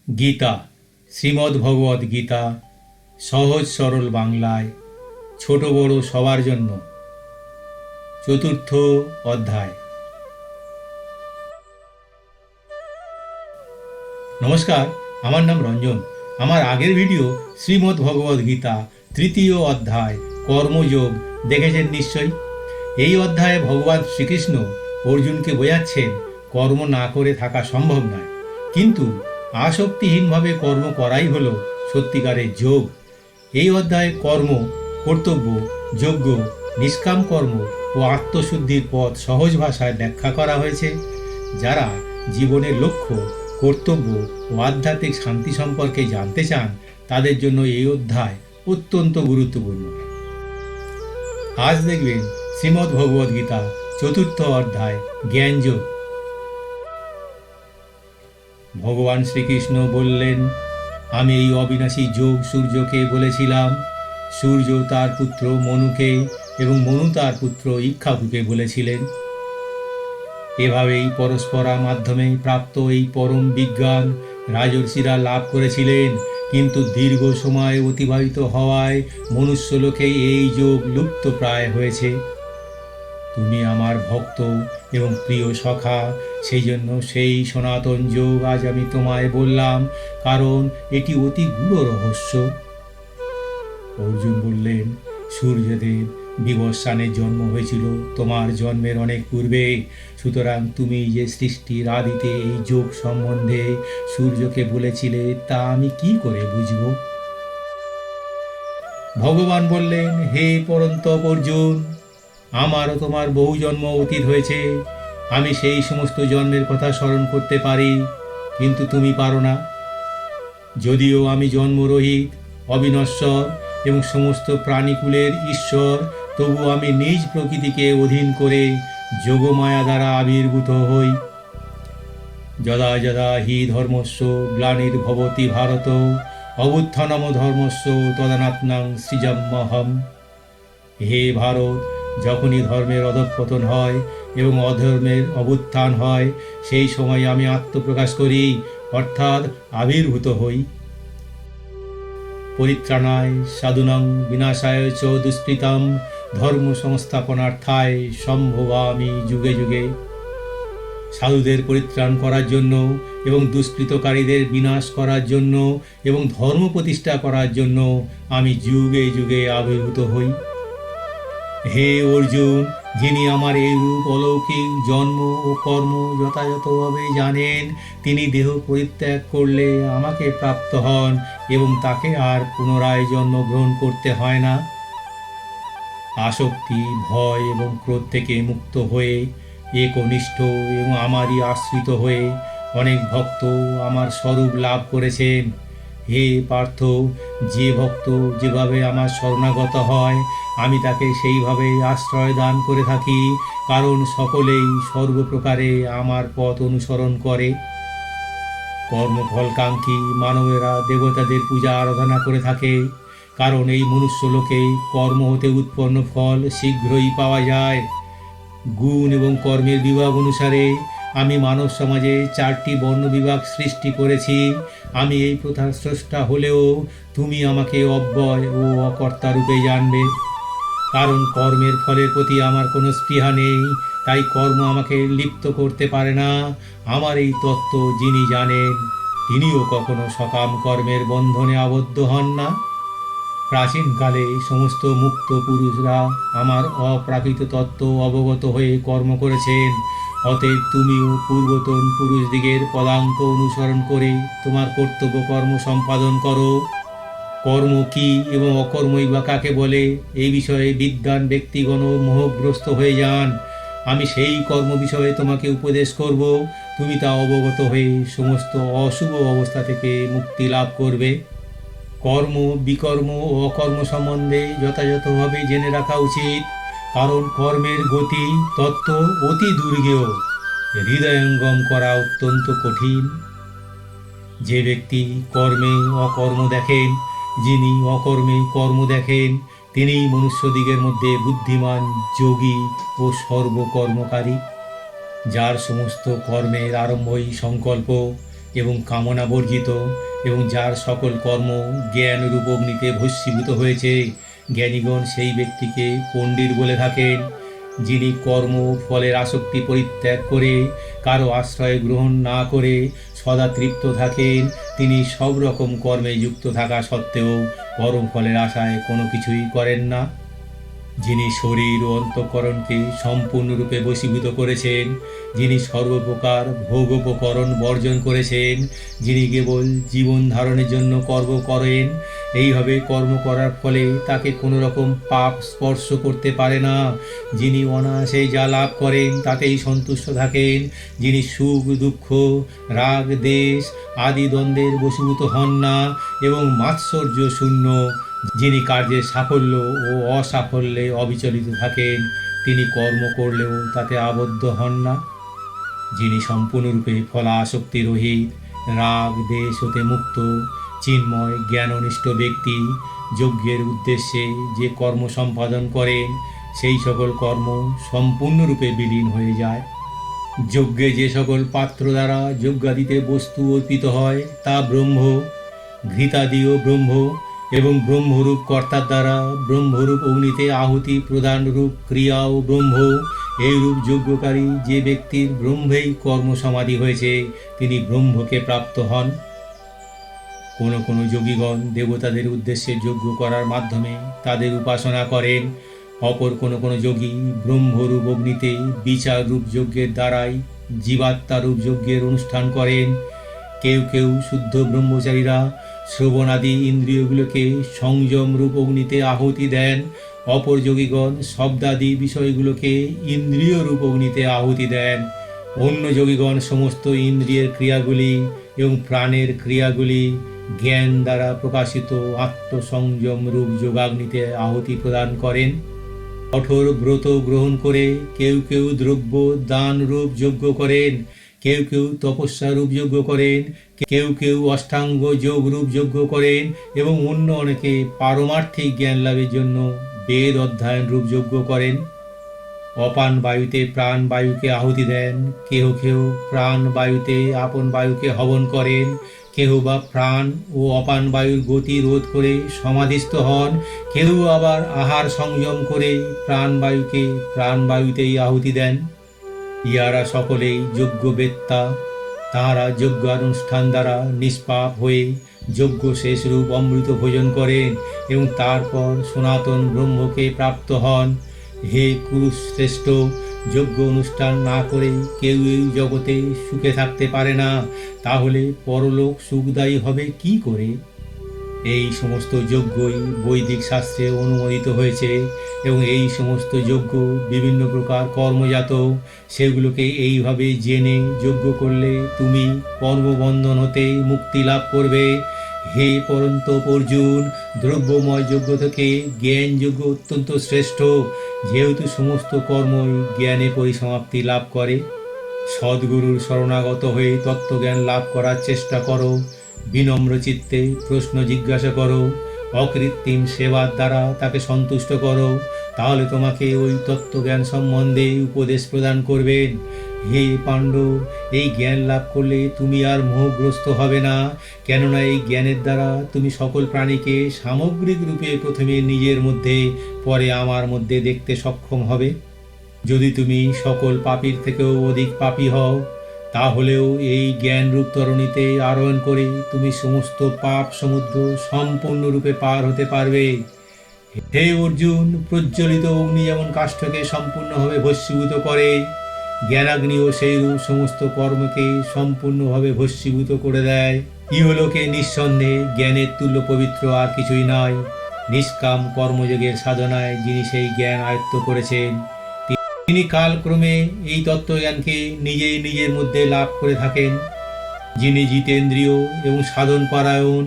গীতা, শ্রীমদ্ ভগবদ গীতা, সহজ সরল বাংলায়, ছোট বড় সবার জন্য। চতুর্থ অধ্যায়। নমস্কার, আমার নাম রঞ্জন। আমার আগের ভিডিও শ্রীমদ্ ভগবদ গীতা তৃতীয় অধ্যায় কর্মযোগ দেখেছেন নিশ্চয়ই। এই অধ্যায়ে ভগবান শ্রীকৃষ্ণ অর্জুনকে বোঝাচ্ছেন কর্ম না করে থাকা সম্ভব নয়, কিন্তু আসক্তিহীনভাবে কর্ম করাই হলো সত্যিকারের যোগ। এই অধ্যায়ে কর্ম, কর্তব্য, যজ্ঞ, নিষ্কাম কর্ম ও আত্মশুদ্ধির পথ সহজ ভাষায় ব্যাখ্যা করা হয়েছে। যারা জীবনের লক্ষ্য, কর্তব্য ও আধ্যাত্মিক শান্তি সম্পর্কে জানতে চান, তাদের জন্য এই অধ্যায় অত্যন্ত গুরুত্বপূর্ণ। আজ দেখবেন শ্রীমদ্ ভগবদ গীতা চতুর্থ অধ্যায় জ্ঞানযোগ। ভগবান শ্রীকৃষ্ণ বললেন, আমি এই অবিনাশী যোগ সূর্যকে বলেছিলাম, সূর্য তার পুত্র মনুকে এবং মনু তার পুত্র ইক্ষ্বাকুকে বলেছিলেন। এভাবেই পরস্পরার মাধ্যমে প্রাপ্ত এই পরম বিজ্ঞান রাজর্ষিরা লাভ করেছিলেন, কিন্তু দীর্ঘ সময় অতিবাহিত হওয়ায় মনুষ্যলোকে এই যোগ লুপ্ত প্রায় হয়েছে। তুমি আমার ভক্ত এবং প্রিয় সখা, সেই জন্য সেই সনাতন যোগ আজ আমি তোমায় বললাম, কারণ এটি অতি গূঢ় রহস্য। অর্জুন বললেন, সূর্যদেব বিবস্বানের জন্ম হয়েছিল তোমার জন্মের অনেক পূর্বে, সুতরাং তুমি যে সৃষ্টির আদিতে এই যোগ সম্বন্ধে সূর্যকে বলেছিলে তা আমি কি করে বুঝব? ভগবান বললেন, হে পরন্তপ অর্জুন, আমারও তোমার বহু জন্ম অতীত হয়েছে। আমি সেই সমস্ত জন্মের কথা স্মরণ করতে পারি, কিন্তু তুমি পারো না। যদিও আমি জন্মরহিত, অবিনশ্বর এবং সমস্ত প্রাণীকুলের ঈশ্বর, তবু আমি নিজ প্রকৃতিকে অধীন করে যোগমায়া দ্বারা আবির্ভূত হই। যদা যদা হি ধর্মস্য গ্লানির্ভবতি ভারত, অভ্যুত্থানম ধর্মস্য তদানাত্মাং সৃজাম্যহম। হে ভারত, যখনই ধর্মের অধঃপতন হয় এবং অধর্মের অভ্যুত্থান হয়, সেই সময় আমি আত্মপ্রকাশ করি, অর্থাৎ আবির্ভূত হই। পরিত্রাণায় সাধুনাং বিনাশায় চ দুষ্কৃতাম ধর্ম সংস্থাপনার্থায় সম্ভবামি যুগে যুগে। সাধুদের পরিত্রাণ করার জন্য এবং দুষ্কৃতকারীদের বিনাশ করার জন্য এবং ধর্ম প্রতিষ্ঠা করার জন্য আমি যুগে যুগে আবির্ভূত হই। হে অর্জুন, যিনি আমার এই রূপ অলৌকিক জন্ম ও কর্ম যথাযথভাবে জানেন, তিনি দেহ পরিত্যাগ করলে আমাকে প্রাপ্ত হন এবং তাকে আর পুনরায় জন্মগ্রহণ করতে হয় না। আসক্তি, ভয় এবং ক্রোধ থেকে মুক্ত হয়ে একনিষ্ঠ এবং আমারই আশ্রিত হয়ে অনেক ভক্ত আমার স্বরূপ লাভ করেছেন। হে পার্থ, যে ভক্ত যেভাবে আমার শরণাগত হয়, আমি তাকে সেইভাবে আশ্রয় দান করে থাকি, কারণ সকলেই সর্বপ্রকারে আমার পথ অনুসরণ করে। কর্মফলকাঙ্ক্ষী মানবেরা দেবতাদের পূজা আরাধনা করে থাকে, কারণ এই মনুষ্যলোকে কর্ম হতে উৎপন্ন ফল শীঘ্রই পাওয়া যায়। গুণ এবং কর্মের বিভাগ অনুসারে আমি মানব সমাজে 4টি বর্ণ বিভাগ সৃষ্টি করেছি। আমি এই প্রথার স্রষ্টা হলেও তুমি আমাকে অব্যয় ও অকর্তা রূপে জানবে, কারণ কর্মের ফলের প্রতি আমার কোনো স্পৃহা নেই, তাই কর্ম আমাকে লিপ্ত করতে পারে না। আমার এই তত্ত্ব যিনি জানেন, তিনিও কখনো সকাম কর্মের বন্ধনে আবদ্ধ হন না। প্রাচীনকালে সমস্ত মুক্ত পুরুষরা আমার অপ্রাকৃত তত্ত্ব অবগত হয়ে কর্ম করেছেন। অতএব তুমিও পূর্বতন পুরুষদিগের পদাঙ্ক অনুসরণ করে তোমার কর্তব্য কর্ম সম্পাদন করো। কর্ম কি এবং অকর্মই বা কাকে বলে, এই বিষয়ে বিদ্বান ব্যক্তিগণ মোহগ্রস্ত হয়ে যান। আমি সেই কর্ম বিষয়ে তোমাকে উপদেশ করব, তুমি তা অবগত হয়ে সমস্ত অশুভ অবস্থা থেকে মুক্তি লাভ করবে। কর্ম, বিকর্ম ও অকর্ম সম্বন্ধে যথাযথভাবে জেনে রাখা উচিত, কারণ কর্মের গতি তত্ত্ব অতি দুর্গেয়, হৃদয়ঙ্গম করা অত্যন্ত কঠিন। যে ব্যক্তি কর্মে অকর্ম দেখেন, যিনি অকর্মে কর্ম দেখেন, তিনিই মনুষ্যদিগের মধ্যে বুদ্ধিমান, যোগী ও সর্বকর্মকারী। যার সমস্ত কর্মের আরম্ভই সংকল্প, এবং কামনা বর্জিত, এবং যার সকল কর্ম জ্ঞান রূপ অগ্নিতে ভস্মীভূত হয়েছে, জ্ঞানীগণ সেই ব্যক্তিকে পণ্ডিত বলে থাকেন। যিনি কর্ম ফলের আসক্তি পরিত্যাগ করে কারো আশ্রয় গ্রহণ না করে সদা তৃপ্ত থাকেন, তিনি সব রকম কর্মে যুক্ত থাকা সত্ত্বেও পরম ফলের আশায় কোনো কিছুই করেন না। যিনি শরীর ও অন্তঃকরণকে সম্পূর্ণরূপে বশীভূত করেছেন, যিনি সর্বপ্রকার ভোগোপকরণ বর্জন করেছেন, যিনি কেবল জীবন ধারণের জন্য কর্ম করেন, এইভাবে কর্ম করার ফলে তাকে কোনো রকম পাপ স্পর্শ করতে পারে না, যিনি অনায়াসে যা লাভ করেন তাতেই সন্তুষ্ট থাকেন, যিনি সুখ দুঃখ রাগ দেশ আদি দ্বন্দ্বের বশীভূত হন না এবং মাৎসর্য শূন্য, যিনি কার্যের সাফল্য ও অসাফল্যে অবিচলিত থাকেন, তিনি কর্ম করলেও তাতে আবদ্ধ হন না, যিনি সম্পূর্ণরূপে ফলাসক্তি রহিত, রাগ দেশ হতে মুক্ত, চিন্ময় জ্ঞাননিষ্ঠ ব্যক্তি যজ্ঞের উদ্দেশ্যে যে কর্ম সম্পাদন করেন সেই সকল কর্ম সম্পূর্ণরূপে বিলীন হয়ে যায়। যজ্ঞে যে সকল পাত্র দ্বারা যজ্ঞাদিতে বস্তু অর্পিত হয় তা ব্রহ্ম, ঘৃতাদিও ব্রহ্ম, এবং ব্রহ্মরূপ কর্তার দ্বারা ব্রহ্মরূপ অগ্নিতে আহুতি প্রদান রূপ ক্রিয়াও ব্রহ্ম। এইরূপ যজ্ঞকারী যে ব্যক্তির ব্রহ্মেই কর্ম সমাধি হয়েছে তিনি ব্রহ্মকে প্রাপ্ত হন। কোনো কোনো যোগীগণ দেবতাদের উদ্দেশ্যে যজ্ঞ করার মাধ্যমে তাদের উপাসনা করেন, অপর কোনো কোনো যোগী ব্রহ্মরূপ অগ্নিতে বিচার রূপ যজ্ঞের দ্বারাই জীবাত্মারূপ যজ্ঞের অনুষ্ঠান করেন। কেউ কেউ শুদ্ধ ব্রহ্মচারীরা শ্রবণাদি ইন্দ্রিয়গুলোকে সংযম রূপ অগ্নিতে আহুতি দেন, অপর যোগীগণ শব্দাদি বিষয়গুলোকে ইন্দ্রিয় রূপ অগ্নিতে আহুতি দেন। অন্য যোগীগণ সমস্ত ইন্দ্রিয়ের ক্রিয়াগুলি এবং প্রাণের ক্রিয়াগুলি জ্ঞান দ্বারা প্রকাশিত আত্মসংযম রূপ যোগাগ্নিতে আহুতি প্রদান করেন। কঠোর ব্রত গ্রহণ করে কেউ কেউ দ্রব্য দান রূপ যজ্ঞ করেন, কেউ কেউ তপস্যা রূপ যজ্ঞ করেন, কেউ কেউ অষ্টাঙ্গ যোগ রূপ যজ্ঞ করেন, এবং অন্য অনেকে পারমার্থিক জ্ঞান লাভের জন্য বেদ অধ্যয়ন রূপ যজ্ঞ করেন। অপান বায়ুতে প্রাণ বায়ুকে আহুতি দেন, কেহ কেহ প্রাণ বায়ুতে আপন বায়ুকে হবন করেন, কেহ বা প্রাণ ও অপান বায়ুর গতি রোধ করে সমাধিস্থ হন, কেউ আবার আহার সংযম করে প্রাণবায়ুকে প্রাণবায়ুতেই আহুতি দেন। ইহারা সকলেই যজ্ঞবেত্তা, তাঁরা যজ্ঞানুষ্ঠান দ্বারা নিষ্পাপ হয়ে যজ্ঞ শেষ রূপ অমৃত ভোজন করেন এবং তারপর সনাতন ব্রহ্মকে প্রাপ্ত হন। হে কুরুশ্রেষ্ঠ, যজ্ঞ অনুষ্ঠান না করে কেউ এই জগতে সুখে থাকতে পারে না, তাহলে পরলোক সুখদায়ী হবে কি করে? এই সমস্ত যজ্ঞই বৈদিক শাস্ত্রে অনুমোদিত হয়েছে এবং এই সমস্ত যজ্ঞ বিভিন্ন প্রকার কর্মজাত। সেগুলোকে এইভাবে জেনে যজ্ঞ করলে তুমি কর্মবন্ধন হতে মুক্তি লাভ করবে। হে পরন্তপ অর্জুন, দ্রব্যময় যজ্ঞ থেকে জ্ঞান যজ্ঞ অত্যন্ত শ্রেষ্ঠ, যেহেতু সমস্ত কর্মই জ্ঞানে পরিসমাপ্তি লাভ করে। সদ্গুরুর শরণাগত হয়ে তত্ত্বজ্ঞান লাভ করার চেষ্টা করো, বিনম্র চিত্তে প্রশ্ন জিজ্ঞাসা করো, অকৃত্রিম সেবার দ্বারা তাকে সন্তুষ্ট করো, তাহলে তোমাকে ওই তত্ত্বজ্ঞান সম্বন্ধে উপদেশ প্রদান করবেন। হে পাণ্ডব, এই জ্ঞান লাভ করলে তুমি আর মোহগ্রস্ত হবে না, কেননা এই জ্ঞানের দ্বারা তুমি সকল প্রাণীকে সামগ্রিক রূপে প্রথমে নিজের মধ্যে পরে আমার মধ্যে দেখতে সক্ষম হবে। যদি তুমি সকল পাপীর থেকেও অধিক পাপী হও, তাহলেও এই জ্ঞানরূপ তরণীতে আরোহণ করে তুমি সমস্ত পাপ সমুদ্র সম্পূর্ণরূপে পার হতে পারবে। হে অর্জুন, প্রজ্বলিত অগ্নি যেমন কাষ্ঠকে সম্পূর্ণভাবে ভস্মীভূত করে, জ্ঞানাগ্নিও সেইরূপ সমস্ত কর্মকে সম্পূর্ণভাবে ভস্মীভূত করে দেয়। ইহলোকে নিঃসন্দেহে জ্ঞানের তুল্য পবিত্র আর কিছুই নয়। নিষ্কাম কর্মযোগের সাধনায় যিনি সেই জ্ঞান আয়ত্ত করেছেন, তিনি কালক্রমে এই তত্ত্বজ্ঞানকে নিজেই নিজের মধ্যে লাভ করে থাকেন। যিনি জিতেন্দ্রীয় এবং সাধন পরায়ণ,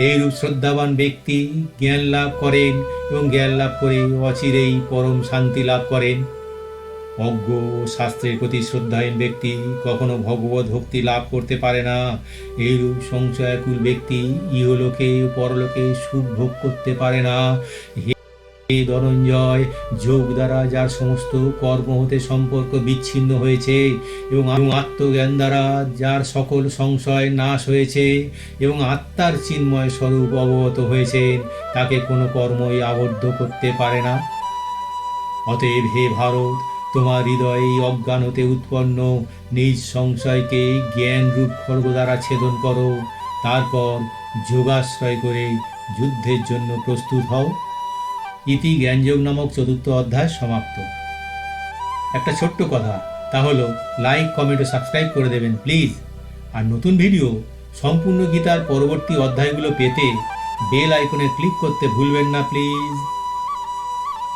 এইরূপ শ্রদ্ধাবান ব্যক্তি জ্ঞান লাভ করেন এবং জ্ঞান লাভ করে অচিরেই পরম শান্তি লাভ করেন। অজ্ঞ ও শাস্ত্রের প্রতি শ্রদ্ধাহীন ব্যক্তি কখনো ভগবত ভক্তি লাভ করতে পারে না। এইরূপ সংশয়াকুল ব্যক্তি ইহলোকে ও পরলোকে সুখ ভোগ করতে পারে না। এই ধনঞ্জয় যোগ দ্বারা যার সমস্ত কর্ম হতে সম্পর্ক বিচ্ছিন্ন হয়েছে এবং আত্মজ্ঞান দ্বারা যার সকল সংশয় নাশ হয়েছে এবং আত্মার চিন্ময় স্বরূপ অবগত হয়েছেন, তাকে কোনো কর্মই আবদ্ধ করতে পারে না। অতএব হে ভারত, তোমার হৃদয়ে এই অজ্ঞান হতে উৎপন্ন নিজ সংশয়কে জ্ঞান রূপ খড়গ দ্বারা ছেদন করো। তারপর যোগাশ্রয় করে যুদ্ধের জন্য প্রস্তুত হও। ইতি জ্ঞানযোগ নামক 4র্থ অধ্যায় সমাপ্ত। একটা ছোট্ট কথা, তা হলো লাইক, কমেন্ট ও সাবস্ক্রাইব করে দেবেন প্লিজ। আর নতুন ভিডিও সম্পূর্ণ গীতার পরবর্তী অধ্যায়গুলো পেতে বেল আইকনে ক্লিক করতে ভুলবেন না প্লিজ।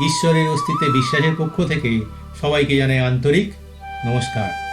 ঈশ্বরের অস্তিত্বে বিশ্বাসের পক্ষ থেকে সবাইকে জানাই আন্তরিক নমস্কার।